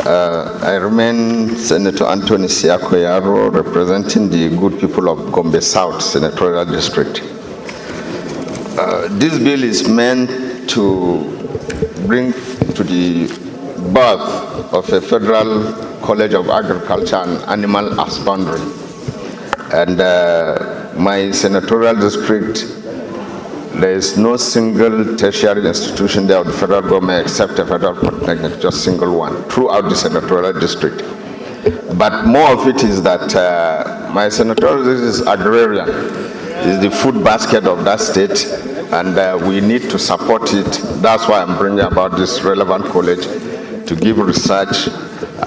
I remain Senator Anthony Siako-Yaro, representing the good people of Gombe South Senatorial District. This bill is meant to bring to the birth of a Federal College of Agriculture and Animal Husbandry. And my senatorial district, there is no single tertiary institution there of the federal government except a federal polytechnic, just single one, throughout the senatorial district. But more of it is that my senatorial district is agrarian, is the food basket of that state, and we need to support it. That's why I'm bringing about this relevant college to give research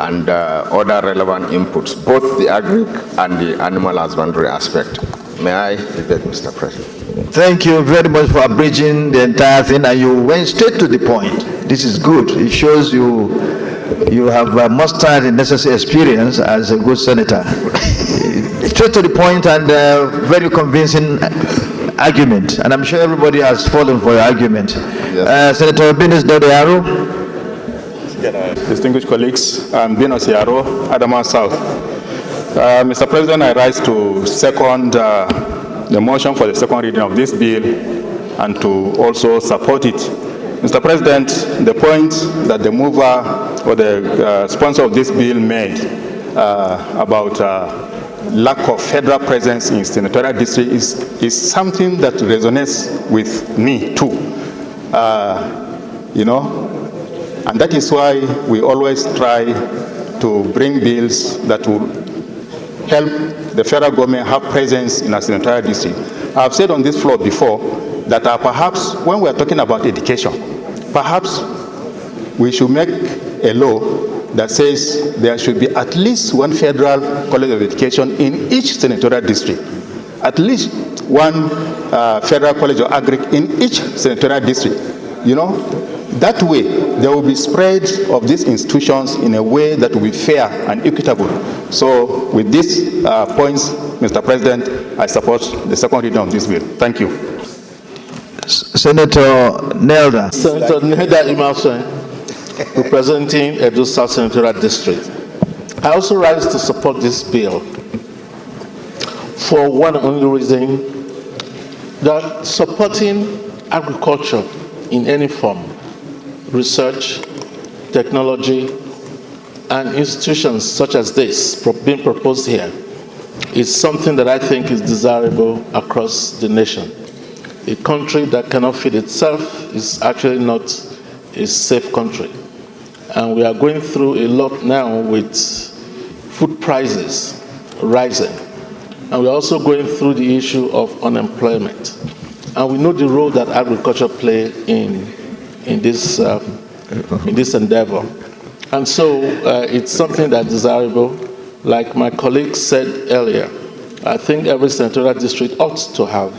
and other relevant inputs, both the agric and the animal husbandry aspect. May I debate, Mr. President? Thank you very much for abridging the entire thing, and you went straight to the point. This is good. It shows you have mustered the necessary experience as a good senator. Straight to the point and very convincing argument, and I'm sure everybody has fallen for your argument. Yes. Senator Binis Dodo-Yaro. Distinguished colleagues, I'm Binos Yaro, Adamawa South. Mr. President, I rise to second the motion for the second reading of this bill and to also support it. Mr. President, the point that the mover or the sponsor of this bill made about lack of federal presence in senatorial district is something that resonates with me too. And that is why we always try to bring bills that will help the federal government have presence in a senatorial district. I've said on this floor before that perhaps when we are talking about education, perhaps we should make a law that says there should be at least one federal college of education in each senatorial district, at least one federal college of agric in each senatorial district. That way, there will be spread of these institutions in a way that will be fair and equitable. So, with these points, Mr. President, I support the second reading of this bill. Thank you. Senator Nelda. Senator Nelda Imalson, representing Edo South Senatorial District. I also rise to support this bill for one only reason, that supporting agriculture in any form, research, technology, and institutions such as this being proposed here is something that I think is desirable across the nation. A country that cannot feed itself is actually not a safe country. And we are going through a lot now with food prices rising. And we're also going through the issue of unemployment. And we know the role that agriculture plays in this endeavor. And so it's something that's desirable. Like my colleague said earlier, I think every senatorial district ought to have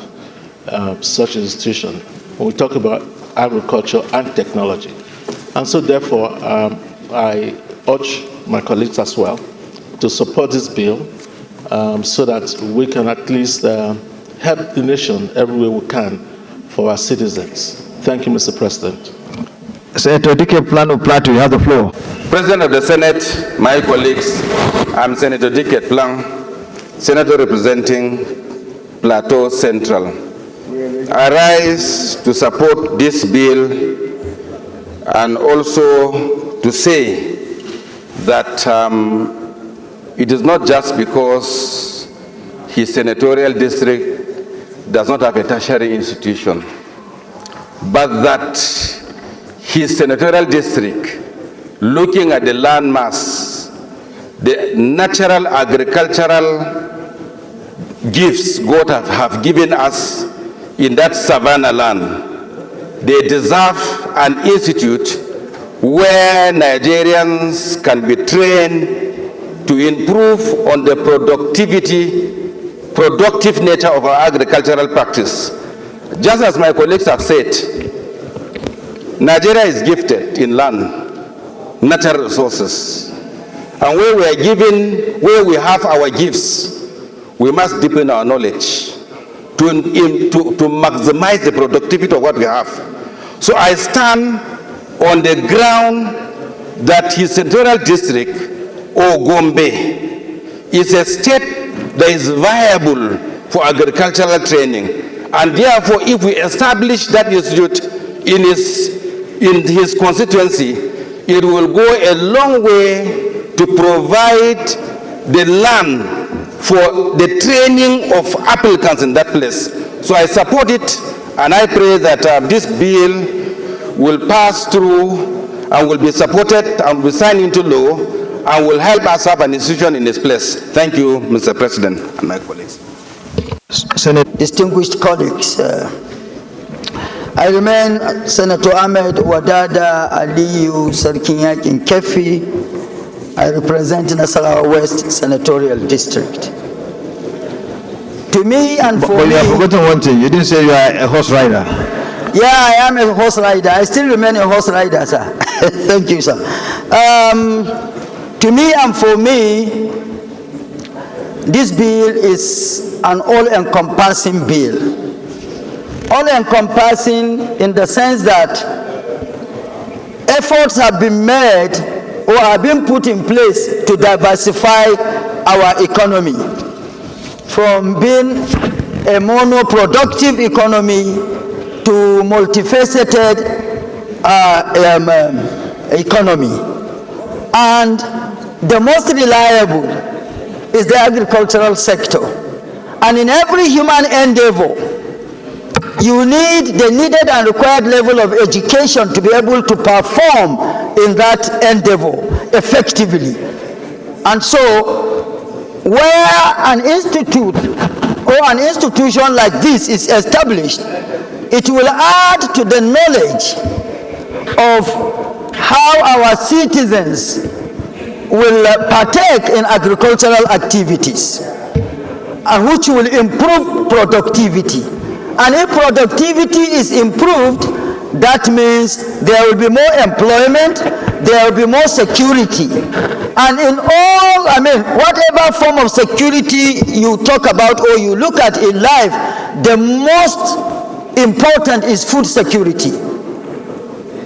such an institution when we talk about agriculture and technology. And so therefore, I urge my colleagues as well to support this bill so that we can at least help the nation every way we can for our citizens. Thank you, Mr. President. Senator Dike Plateau, you have the floor. President of the Senate, my colleagues, I'm Senator Dike Plan, Senator representing Plateau Central. I rise to support this bill and also to say that it is not just because his senatorial district does not have a tertiary institution, but that his senatorial district, looking at the landmass, the natural agricultural gifts God have given us in that savanna land, they deserve an institute where Nigerians can be trained to improve on the productive nature of our agricultural practice. Just as my colleagues have said, Nigeria is gifted in land, natural resources. And where we have our gifts, we must deepen our knowledge to maximize the productivity of what we have. So I stand on the ground that his senatorial district, or Gombe, is a state that is viable for agricultural training. And therefore, if we establish that institute in his constituency, it will go a long way to provide the land for the training of applicants in that place. So I support it, and I pray that this bill will pass through and will be supported and will be signed into law and will help us have an institution in its place. Thank you, Mr. President and my colleagues. Senate. Distinguished colleagues, I remain Senator Ahmed Wadada Aliyu Sarkinyakin Kefi. I represent Nasarawa West Senatorial District. To me and for But me... you have forgotten one thing. You didn't say you are a horse rider. Yeah, I am a horse rider. I still remain a horse rider, sir. Thank you, sir. To me and for me, this bill is an all-encompassing bill. All-encompassing in the sense that efforts have been made or have been put in place to diversify our economy from being a monoproductive economy to multifaceted economy. And the most reliable is the agricultural sector. And in every human endeavor, you need the needed and required level of education to be able to perform in that endeavor effectively. And so, where an institute or an institution like this is established, it will add to the knowledge of how our citizens will partake in agricultural activities, and which will improve productivity. And if productivity is improved, that means there will be more employment, there will be more security. And in all, whatever form of security you talk about or you look at in life, the most important is food security.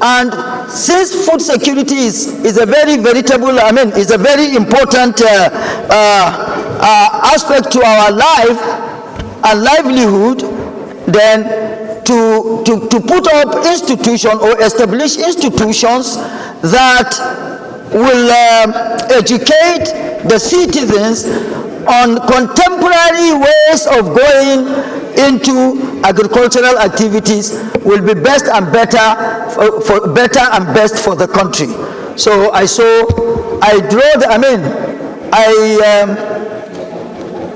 And since food security is a very veritable, is a very important aspect to our life and livelihood, then to put up institutions or establish institutions that will educate the citizens on contemporary ways of going into agricultural activities will be best and better for the country. So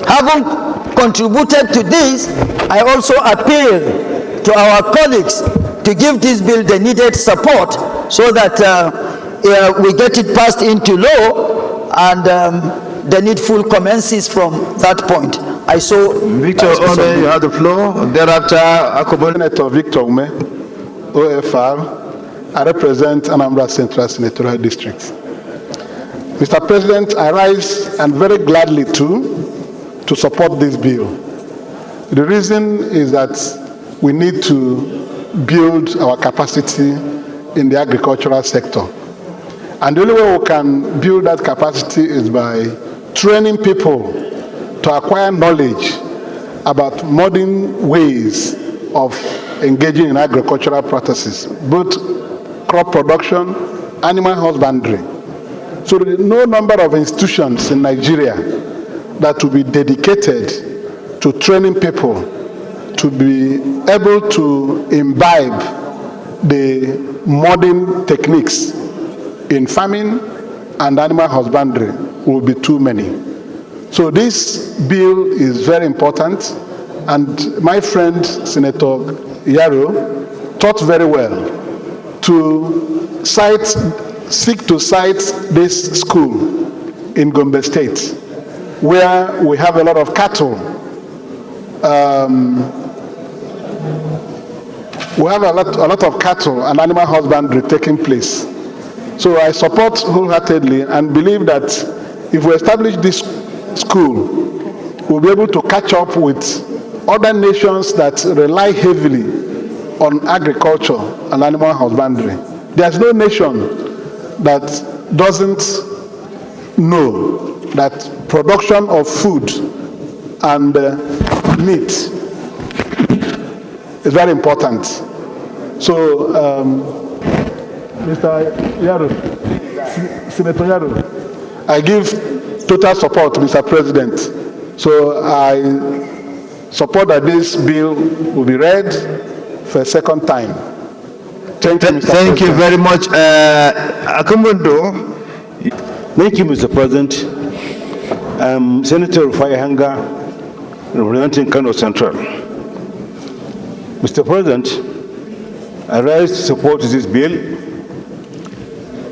having contributed to this, I also appeal to our colleagues to give this bill the needed support so that we get it passed into law and the needful commences from that point. Victor Ome, you have the floor. Thereafter, Senator Victor Ome, OFR. I represent Anambra Central Senatorial District. Mr. President, I rise and very gladly to support this bill. The reason is that we need to build our capacity in the agricultural sector. And the only way we can build that capacity is by training people to acquire knowledge about modern ways of engaging in agricultural practices, both crop production, animal husbandry. So there are no number of institutions in Nigeria that will be dedicated to training people to be able to imbibe the modern techniques in farming and animal husbandry will be too many. So this bill is very important, and my friend Senator Yaro taught very well to seek to cite this school in Gombe State, where we have a lot of cattle. We have a lot of cattle and animal husbandry taking place. So I support wholeheartedly and believe that if we establish this school, we'll be able to catch up with other nations that rely heavily on agriculture and animal husbandry. There's no nation that doesn't know that production of food and meat is very important. So, Mr. Yaro, Senator Yaro, I give total support, Mr. President. So I support that this bill will be read for a second time. Thank you, Mr. Thank President. you very much. Akamundo. Thank you, Mr. President. Senator Fayahanga, representing Kano Central. Mr. President, I rise to support this bill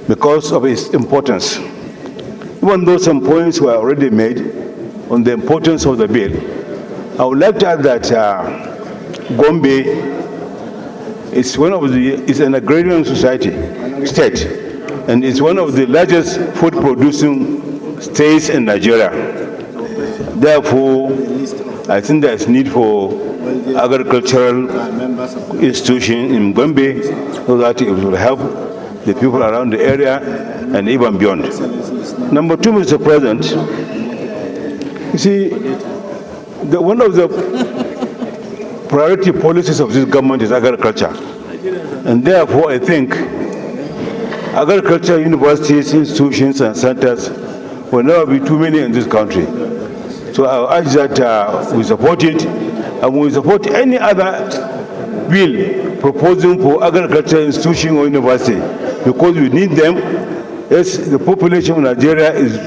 because of its importance. Even though some points were already made on the importance of the bill, I would like to add that Gombe is an agrarian state, and it's one of the largest food-producing states in Nigeria. Therefore, I think there's need for agricultural institution in Gombe so that it will help the people around the area and even beyond. Number two, Mr. President, you see, one of the priority policies of this government is agriculture. And therefore, I think agriculture universities, institutions, and centers will never be too many in this country. So I urge that we support it, and we support any other bill proposing for agriculture institution or university, because we need them. Yes, the population of Nigeria is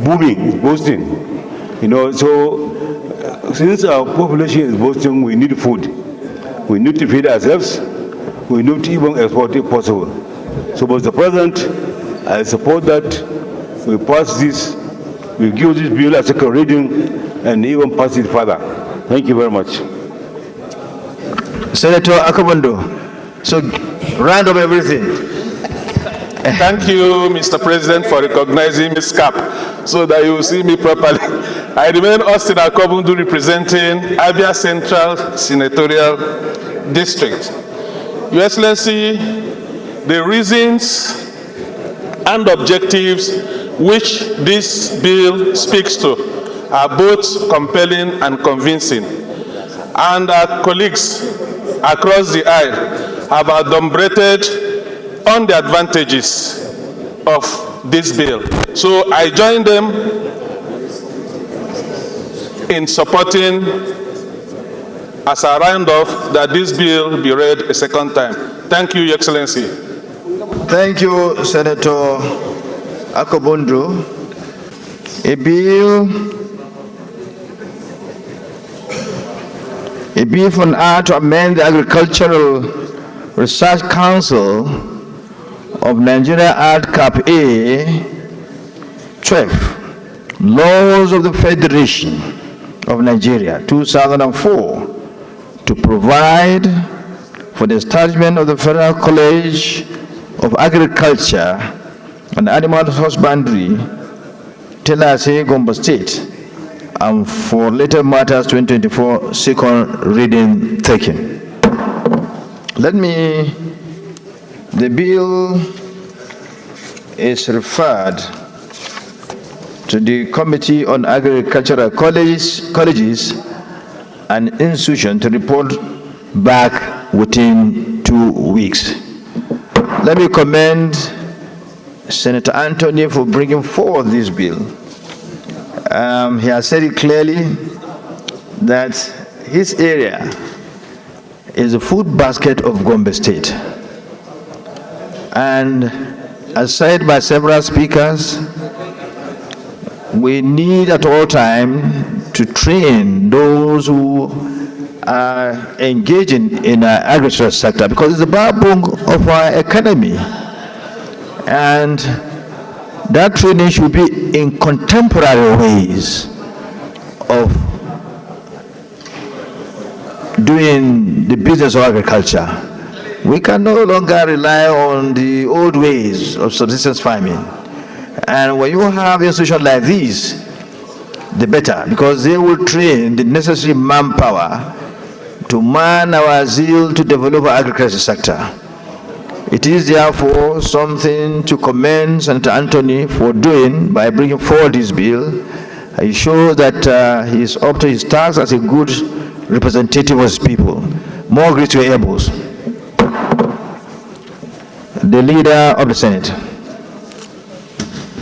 booming, is boosting. You know, so since our population is boosting, we need food. We need to feed ourselves. We need to even export if possible. So, Mr. President, I support that we pass this, we give this bill a second reading, and even pass it further. Thank you very much. Senator Akabundo. So, round up everything. Thank you, Mr. President, for recognizing Ms. Cap so that you will see me properly. I remain Austin Akobundu, representing Abia Central Senatorial District. Your Excellency, the reasons and objectives which this bill speaks to are both compelling and convincing. And our colleagues across the aisle have adumbrated on the advantages of this bill. So I join them in supporting, as a round-off, that this bill be read a second time. Thank you, Your Excellency. Thank you, Senator Akobundu. A bill for an act to amend the Agricultural Research Council of Nigeria Act Cap A 12, Laws of the Federation of Nigeria 2004, to provide for the establishment of the Federal College of Agriculture and Animal Husbandry, Telase, Gombe State, and for later matters 2024 second reading taken. The bill is referred to the Committee on Agricultural Colleges and Institutions to report back within 2 weeks. Let me commend Senator Anthony for bringing forward this bill. He has said it clearly that his area is the food basket of Gombe State. And as said by several speakers, we need at all times to train those who are engaging in our agricultural sector, because it's the backbone of our economy. And that training should be in contemporary ways of doing the business of agriculture. We can no longer rely on the old ways of subsistence farming. And when you have institutions like these, the better, because they will train the necessary manpower to man our zeal to develop our agriculture sector. It is therefore something to commend Senator Anthony for doing by bringing forward this bill. He shows that he is up to his task as a good representative of his people. More grace to your elbows. The Leader of the Senate.